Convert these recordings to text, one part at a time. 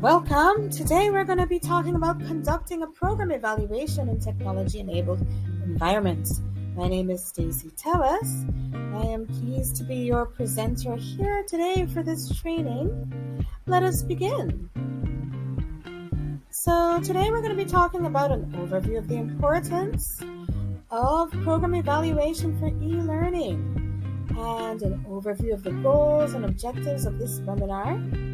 Welcome. Today we're going to be talking about conducting a program evaluation in technology-enabled environments. My name is Stacy Tellez. I am pleased to be your presenter here today for this training. Let us begin. So today we're going to be talking about an overview of the importance of program evaluation for e-learning and an overview of the goals and objectives of this webinar.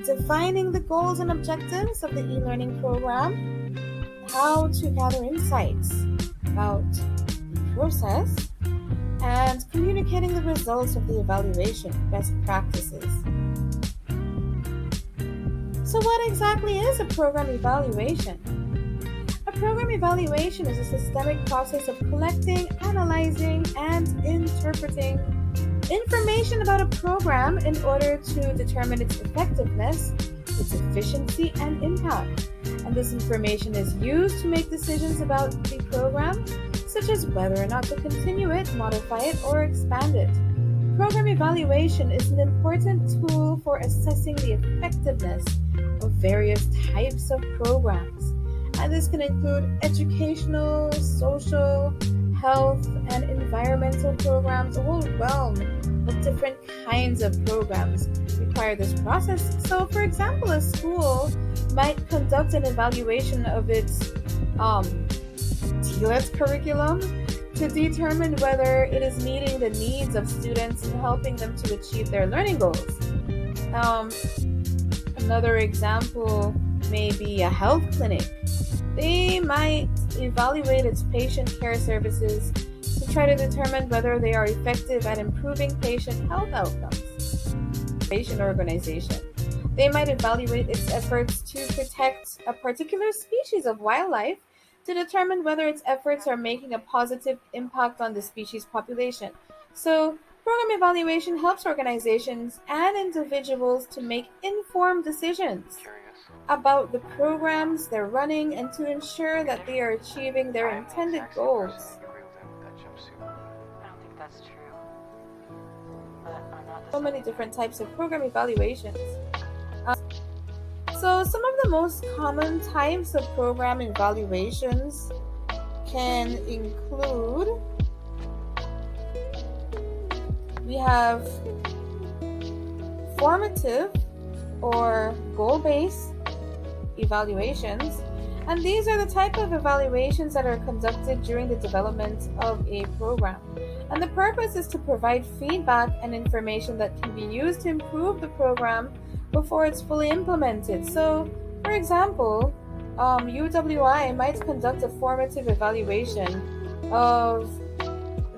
Defining the goals and objectives of the e-learning program, how to gather insights about the process, and communicating the results of the evaluation, best practices. So what exactly is a program evaluation? A program evaluation is a systemic process of collecting, analyzing, and interpreting information about a program in order to determine its effectiveness, its efficiency, and impact. And this information is used to make decisions about the program, such as whether or not to continue it, modify it, or expand it. Program evaluation is an important tool for assessing the effectiveness of various types of programs. And this can include educational, social, health, and environmental programs. A whole realm of different kinds of programs require this process. So, for example, a school might conduct an evaluation of its TLET curriculum to determine whether it is meeting the needs of students and helping them to achieve their learning goals. Another example may be a health clinic. They might evaluate its patient care services to try to determine whether they are effective at improving patient health outcomes. Patient organization. They might evaluate its efforts to protect a particular species of wildlife to determine whether its efforts are making a positive impact on the species population. So, program evaluation helps organizations and individuals to make informed decisions about the programs they're running and to ensure that they are achieving their intended goals. I don't think that's true. But I'm not So many different types of program evaluations. So some of the most common types of program evaluations can include, we have formative or goal-based evaluations, and these are the type of evaluations that are conducted during the development of a program. And the purpose is to provide feedback and information that can be used to improve the program before it's fully implemented. So, for example, UWI might conduct a formative evaluation of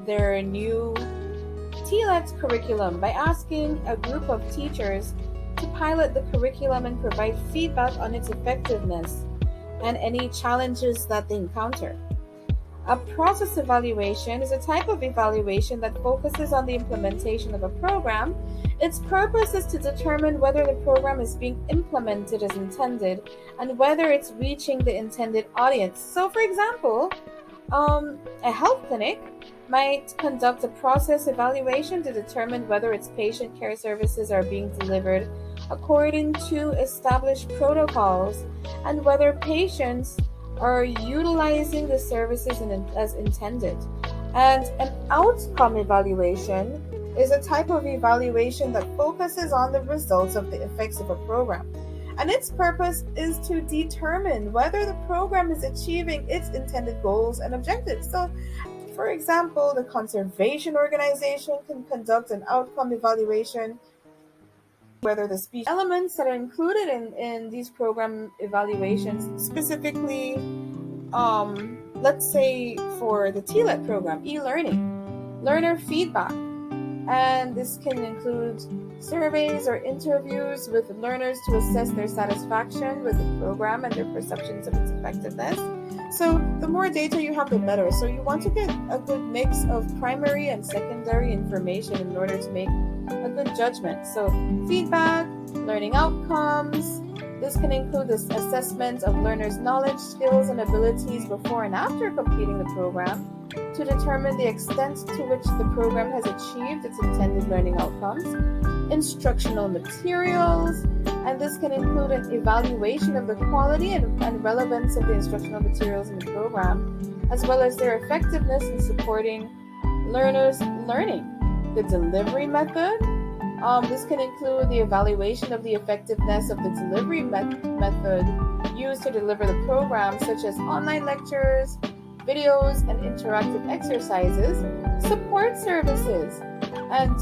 their new TLET curriculum by asking a group of teachers to pilot the curriculum and provide feedback on its effectiveness and any challenges that they encounter. A process evaluation is a type of evaluation that focuses on the implementation of a program. Its purpose is to determine whether the program is being implemented as intended and whether it's reaching the intended audience. So, for example, a health clinic might conduct a process evaluation to determine whether its patient care services are being delivered according to established protocols and whether patients are utilizing the services as intended. And an outcome evaluation is a type of evaluation that focuses on the results of the effects of a program. And its purpose is to determine whether the program is achieving its intended goals and objectives. So, for example, the conservation organization can conduct an outcome evaluation whether the speech elements that are included in these program evaluations, specifically, let's say for the TLET program, e-learning, learner feedback, and this can include surveys or interviews with learners to assess their satisfaction with the program and their perceptions of its effectiveness. So the more data you have, the better. So you want to get a good mix of primary and secondary information in order to make a good judgment. So feedback, learning outcomes. This can include the assessment of learners' knowledge, skills, and abilities before and after completing the program to determine the extent to which the program has achieved its intended learning outcomes. Instructional materials, and this this can include an evaluation of the quality and relevance of the instructional materials in the program, as well as their effectiveness in supporting learners' learning. The delivery method. This can include the evaluation of the effectiveness of the delivery method used to deliver the program, such as online lectures, videos, and interactive exercises, support services, and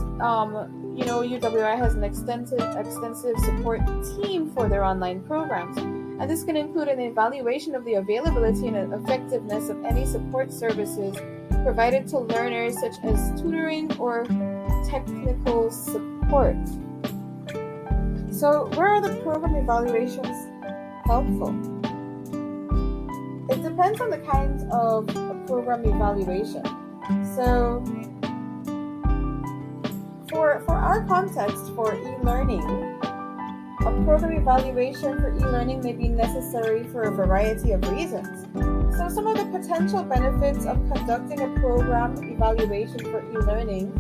UWI has an extensive support team for their online programs. And this can include an evaluation of the availability and effectiveness of any support services provided to learners, such as tutoring or technical support. So, where are the program evaluations helpful? It depends on the kind of program evaluation. So, for our context for e-learning, a program evaluation for e-learning may be necessary for a variety of reasons. So some of the potential benefits of conducting a program evaluation for e-learning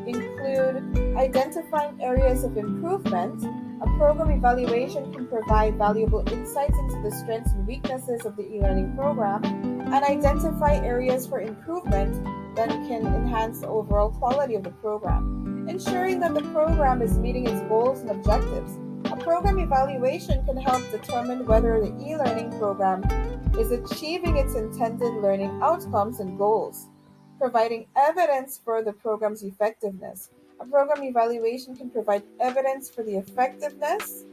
include identifying areas of improvement. A program evaluation can provide valuable insights into the strengths and weaknesses of the e-learning program and identify areas for improvement that can enhance the overall quality of the program, ensuring that the program is meeting its goals and objectives. A program evaluation can help determine whether the e-learning program is achieving its intended learning outcomes and goals, providing evidence for the program's effectiveness. A program evaluation can provide evidence for the effectiveness,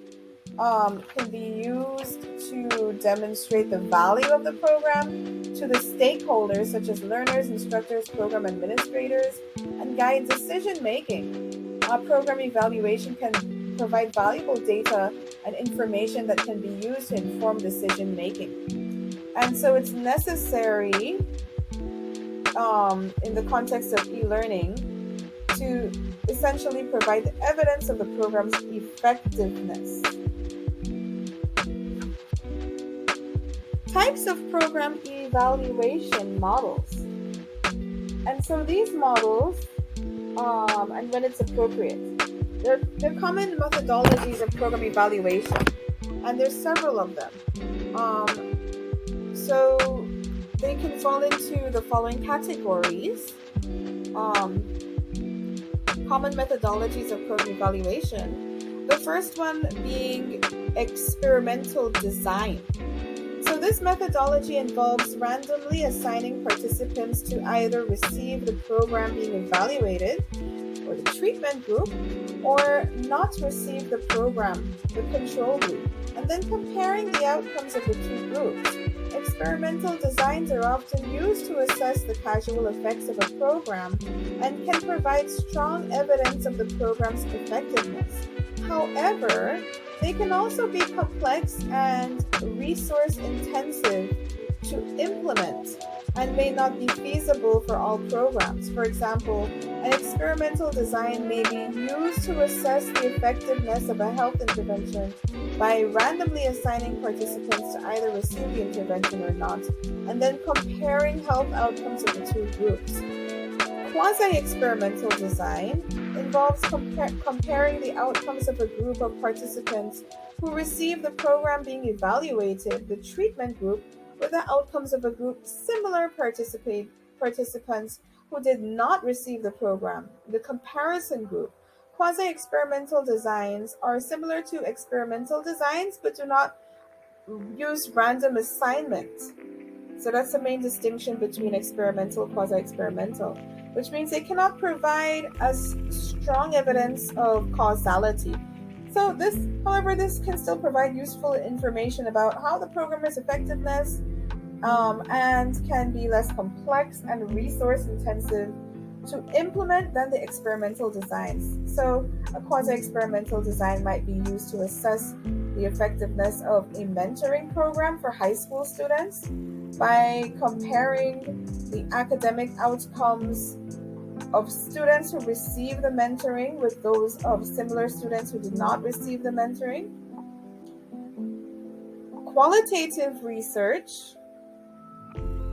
can be used to demonstrate the value of the program to the stakeholders such as learners, instructors, program administrators, and guide decision making. A program evaluation can provide valuable data and information that can be used to inform decision making. And so it's necessary in the context of e-learning to essentially provide the evidence of the program's effectiveness. Types of program evaluation models. And so these models, and when it's appropriate, they're common methodologies of program evaluation, and there's several of them. So they can fall into the following categories. Common methodologies of program evaluation. The first one being experimental design. So this methodology involves randomly assigning participants to either receive the program being evaluated, or the treatment group, or not receive the program, the control group, and then comparing the outcomes of the two groups. Experimental designs are often used to assess the causal effects of a program and can provide strong evidence of the program's effectiveness. However, they can also be complex and resource intensive to implement and may not be feasible for all programs. For example, an experimental design may be used to assess the effectiveness of a health intervention by randomly assigning participants to either receive the intervention or not, and then comparing health outcomes of the two groups. Quasi-experimental design involves comparing the outcomes of a group of participants who receive the program being evaluated, the treatment group, with the outcomes of a group similar participants who did not receive the program, the comparison group. Quasi-experimental designs are similar to experimental designs but do not use random assignment. So that's the main distinction between experimental and quasi-experimental, which means they cannot provide as strong evidence of causality. So however, this can still provide useful information about how the programmer's effectiveness and can be less complex and resource intensive to implement than the experimental designs. So a quasi-experimental design might be used to assess the effectiveness of a mentoring program for high school students by comparing the academic outcomes of students who receive the mentoring with those of similar students who did not receive the mentoring. Qualitative research,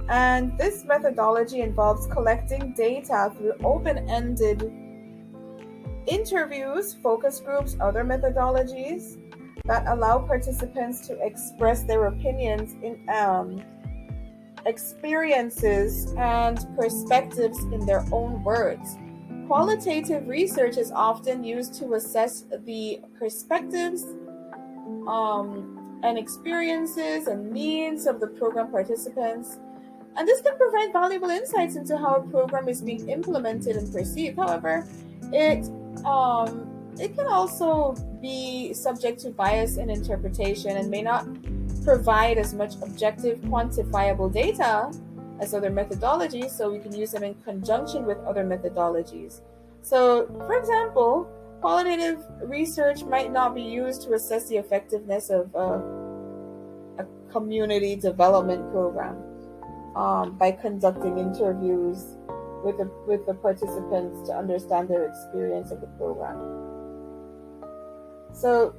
and this methodology involves collecting data through open-ended interviews, focus groups, other methodologies, that allow participants to express their opinions in experiences and perspectives in their own words. Qualitative research is often used to assess the perspectives and experiences and needs of the program participants. And this can provide valuable insights into how a program is being implemented and perceived. However, it it can also be subject to bias in interpretation and may not provide as much objective, quantifiable data as other methodologies, so we can use them in conjunction with other methodologies. So, for example, qualitative research might not be used to assess the effectiveness of a community development program by conducting interviews with the participants to understand their experience of the program. So,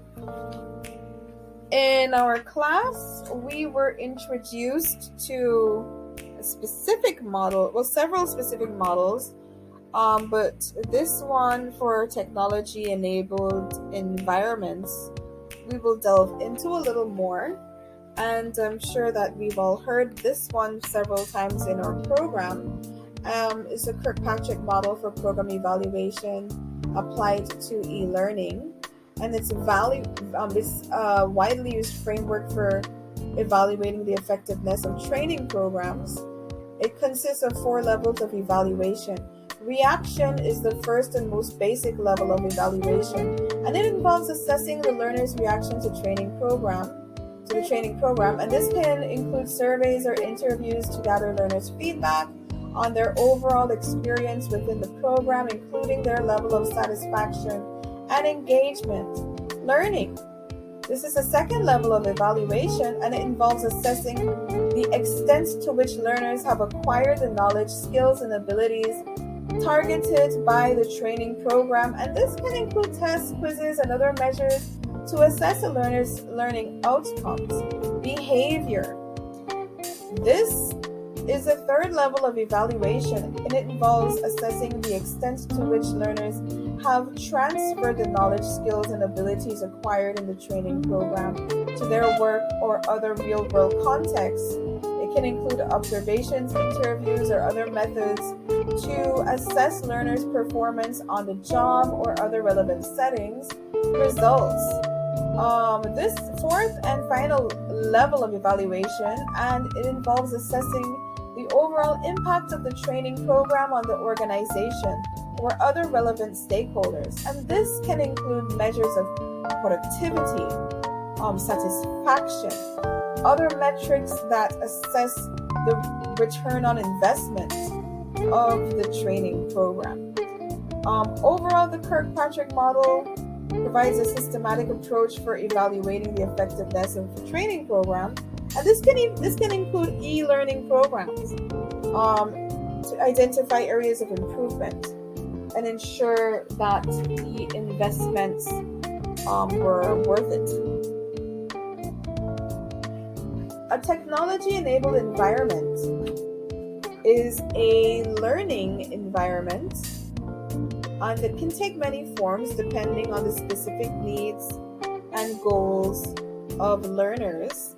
in our class, we were introduced to a specific model, well, several specific models, but this one for technology enabled environments, we will delve into a little more. And I'm sure that we've all heard this one several times in our program. It's a Kirkpatrick model for program evaluation applied to e-learning. And it's a widely used framework for evaluating the effectiveness of training programs. It consists of 4 levels of evaluation. Reaction is the first and most basic level of evaluation, and it involves assessing the learner's reaction to the training program, and this can include surveys or interviews to gather learners' feedback on their overall experience within the program, including their level of satisfaction and engagement. Learning. This is a second level of evaluation, and it involves assessing the extent to which learners have acquired the knowledge, skills, and abilities targeted by the training program. And this can include tests, quizzes, and other measures to assess a learner's learning outcomes. Behavior. This is a third level of evaluation, and it involves assessing the extent to which learners have transferred the knowledge, skills, and abilities acquired in the training program to their work or other real-world contexts. It can include observations, interviews, or other methods to assess learners' performance on the job or other relevant settings. Results. This fourth and final level of evaluation, and it involves assessing the overall impact of the training program on the organization or other relevant stakeholders. And this can include measures of productivity, satisfaction, other metrics that assess the return on investment of the training program. Overall, the Kirkpatrick model provides a systematic approach for evaluating the effectiveness of the training program, and this can include e-learning programs to identify areas of improvement and ensure that the investments were worth it. A technology-enabled environment is a learning environment, and it can take many forms depending on the specific needs and goals of learners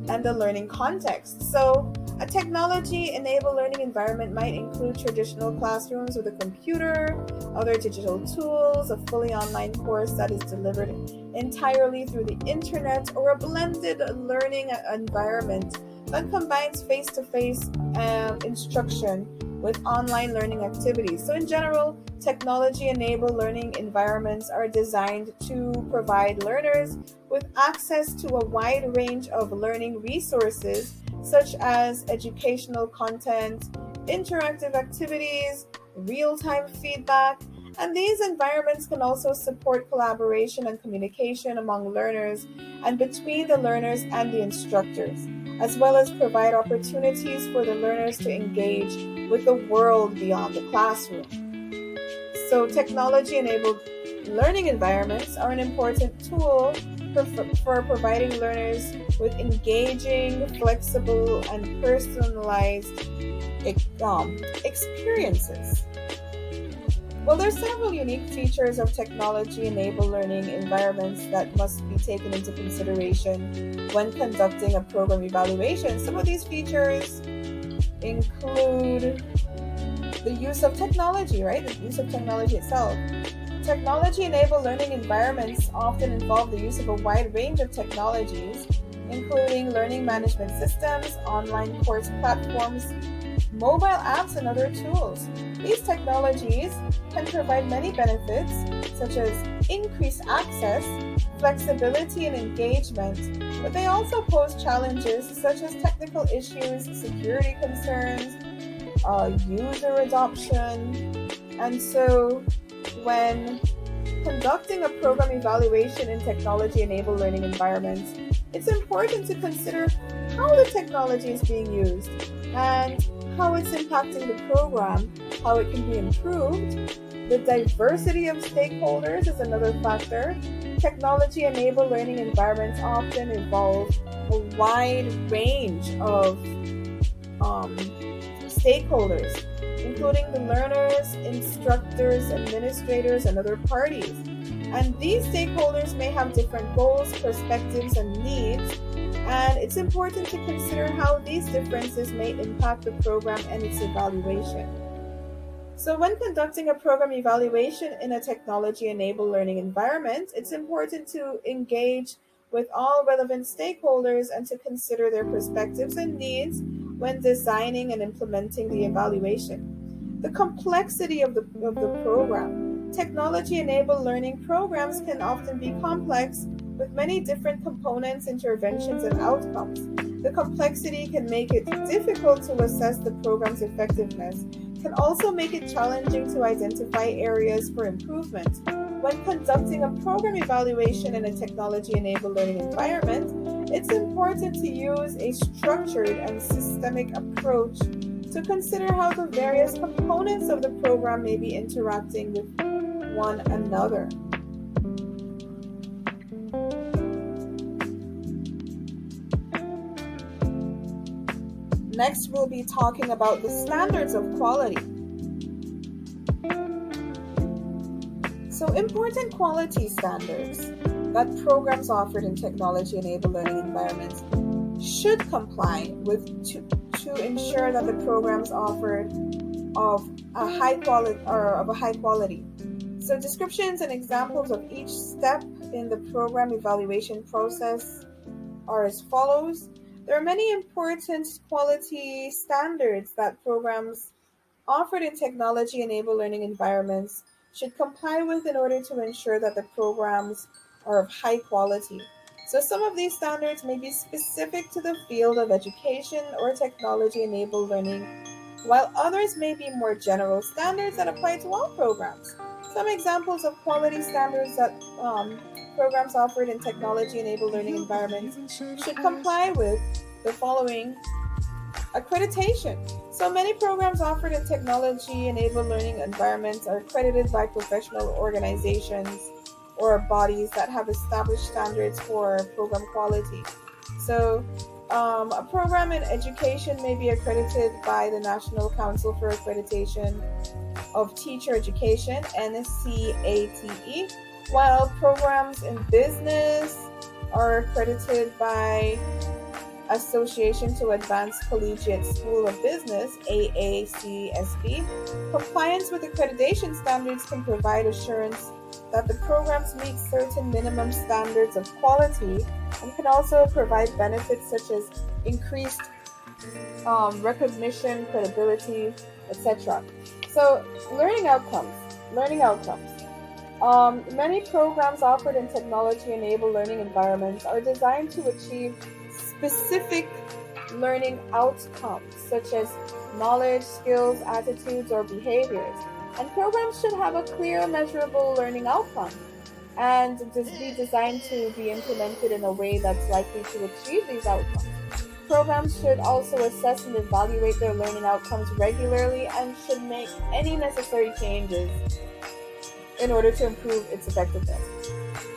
and the learning context. So, a technology-enabled learning environment might include traditional classrooms with a computer, other digital tools, a fully online course that is delivered entirely through the internet, or a blended learning environment that combines face-to-face instruction with online learning activities. So in general, technology-enabled learning environments are designed to provide learners with access to a wide range of learning resources, such as educational content, interactive activities, real-time feedback, and these environments can also support collaboration and communication among learners and between the learners and the instructors, as well as provide opportunities for the learners to engage with the world beyond the classroom. So technology-enabled learning environments are an important tool for providing learners with engaging, flexible, and personalized experiences. Well, there's several unique features of technology-enabled learning environments that must be taken into consideration when conducting a program evaluation. Some of these features include the use of technology, right? The use of technology itself. Technology-enabled learning environments often involve the use of a wide range of technologies, including learning management systems, online course platforms, mobile apps, and other tools. These technologies can provide many benefits, such as increased access, flexibility, and engagement, but they also pose challenges such as technical issues, security concerns, user adoption. And so, when conducting a program evaluation in technology enabled learning environments, it's important to consider how the technology is being used and how it's impacting the program, how it can be improved. The diversity of stakeholders is another factor. Technology enabled learning environments often involve a wide range of stakeholders, including the learners, instructors, administrators, and other parties. And these stakeholders may have different goals, perspectives, and needs, and it's important to consider how these differences may impact the program and its evaluation. So, when conducting a program evaluation in a technology enabled learning environment, it's important to engage with all relevant stakeholders and to consider their perspectives and needs when designing and implementing the evaluation. The complexity of the program. Technology enabled learning programs can often be complex with many different components, interventions, and outcomes. The complexity can make it difficult to assess the program's effectiveness, can also make it challenging to identify areas for improvement. When conducting a program evaluation in a technology enabled learning environment, it's important to use a structured and systemic approach to consider how the various components of the program may be interacting with one another. Next, we'll be talking about the standards of quality. So, important quality standards that programs offered in technology-enabled learning environments should comply with to ensure that the programs offered of a high quality. So, descriptions and examples of each step in the program evaluation process are as follows. There are many important quality standards that programs offered in technology-enabled learning environments should comply with in order to ensure that the programs are of high quality. So some of these standards may be specific to the field of education or technology-enabled learning, while others may be more general standards that apply to all programs. Some examples of quality standards that programs offered in technology-enabled learning environments should comply with the following. Accreditation. So many programs offered in technology-enabled learning environments are accredited by professional organizations or bodies that have established standards for program quality. So a program in education may be accredited by the National Council for Accreditation of Teacher Education, NCATE, while programs in business are accredited by Association to Advance Collegiate School of Business, AACSB. Compliance with accreditation standards can provide assurance that the programs meet certain minimum standards of quality and can also provide benefits such as increased recognition, credibility, etc. So, learning outcomes. Many programs offered in technology-enabled learning environments are designed to achieve specific learning outcomes, such as knowledge, skills, attitudes, or behaviors. And programs should have a clear, measurable learning outcome and be designed to be implemented in a way that's likely to achieve these outcomes. Programs should also assess and evaluate their learning outcomes regularly and should make any necessary changes in order to improve its effectiveness.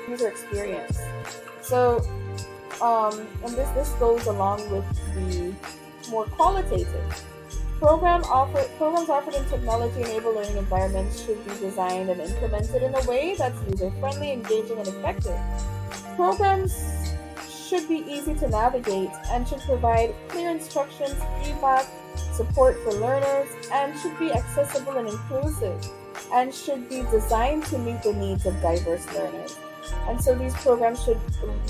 User experience. So, and this goes along with the more qualitative. Programs offered in technology-enabled learning environments should be designed and implemented in a way that's user-friendly, engaging, and effective. Programs should be easy to navigate and should provide clear instructions, feedback, support for learners, and should be accessible and inclusive, and should be designed to meet the needs of diverse learners. And so these programs should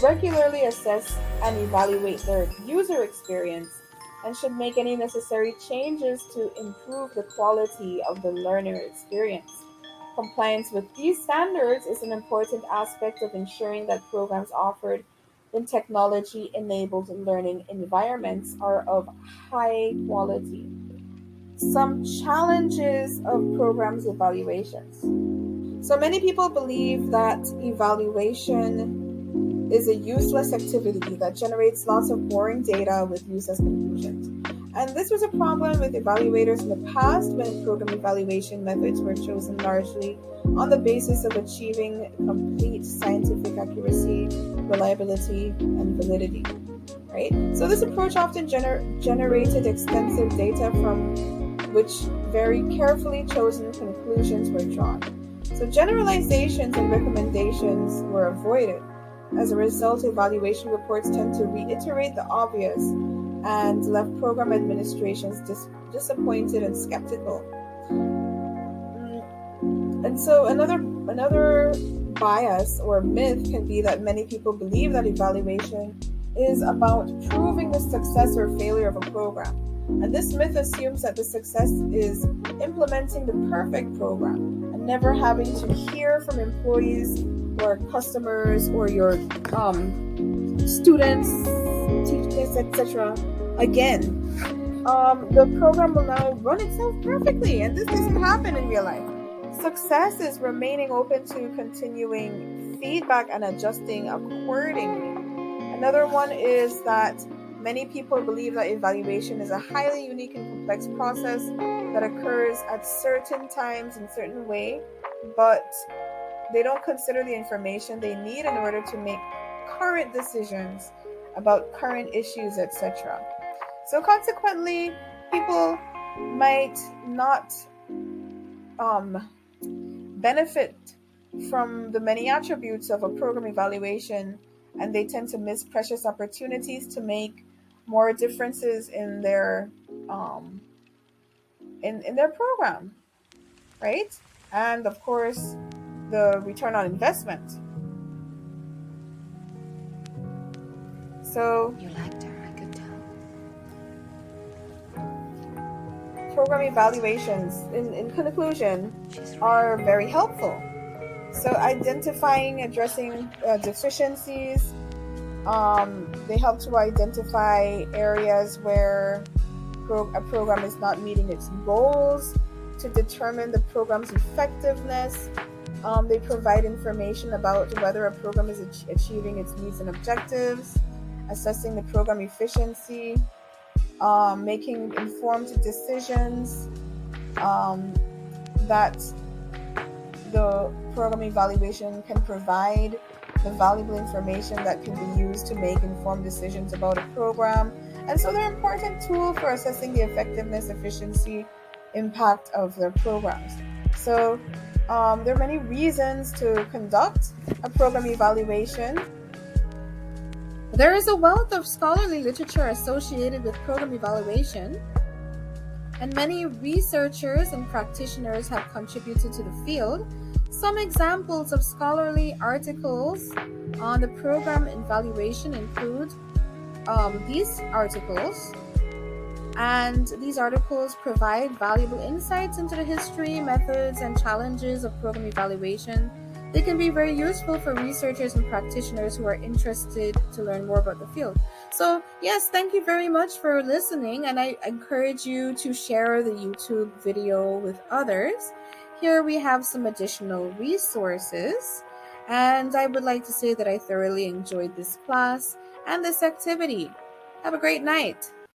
regularly assess and evaluate their user experience and should make any necessary changes to improve the quality of the learner experience. Compliance with these standards is an important aspect of ensuring that programs offered in technology enabled learning environments are of high quality. Some challenges of programs evaluations. So many people believe that evaluation is a useless activity that generates lots of boring data with useless conclusions. And this was a problem with evaluators in the past when program evaluation methods were chosen largely on the basis of achieving complete scientific accuracy, reliability, and validity. Right? So this approach often generated extensive data from which very carefully chosen conclusions were drawn. So generalizations and recommendations were avoided. As a result, evaluation reports tend to reiterate the obvious and left program administrations disappointed and skeptical. And so another bias or myth can be that many people believe that evaluation is about proving the success or failure of a program. And this myth assumes that the success is implementing the perfect program and never having to hear from employees or customers or your students, teachers, etc. again. The program will now run itself perfectly, and this doesn't happen in real life. Success is remaining open to continuing feedback and adjusting accordingly. Another one is that many people believe that evaluation is a highly unique and complex process that occurs at certain times in a certain way, but they don't consider the information they need in order to make current decisions about current issues, etc. So consequently, people might not benefit from the many attributes of a program evaluation, and they tend to miss precious opportunities to make more differences in their in their program, right? And of course, the return on investment. So You liked her, I could tell. program evaluations, in conclusion, are very helpful. So identifying, addressing deficiencies, they help to identify areas where a program is not meeting its goals, to determine the program's effectiveness. They provide information about whether a program is achieving its needs and objectives, assessing the program efficiency, making informed decisions, that the program evaluation can provide the valuable information that can be used to make informed decisions about a program. And so they're an important tool for assessing the effectiveness, efficiency, impact of their programs. So there are many reasons to conduct a program evaluation. There is a wealth of scholarly literature associated with program evaluation, and many researchers and practitioners have contributed to the field. Some examples of scholarly articles on the program evaluation include these articles, and these articles provide valuable insights into the history, methods, and challenges of program evaluation. They can be very useful for researchers and practitioners who are interested to learn more about the field. So, yes, thank you very much for listening, and I encourage you to share the YouTube video with others. Here we have some additional resources, and I would like to say that I thoroughly enjoyed this class and this activity. Have a great night.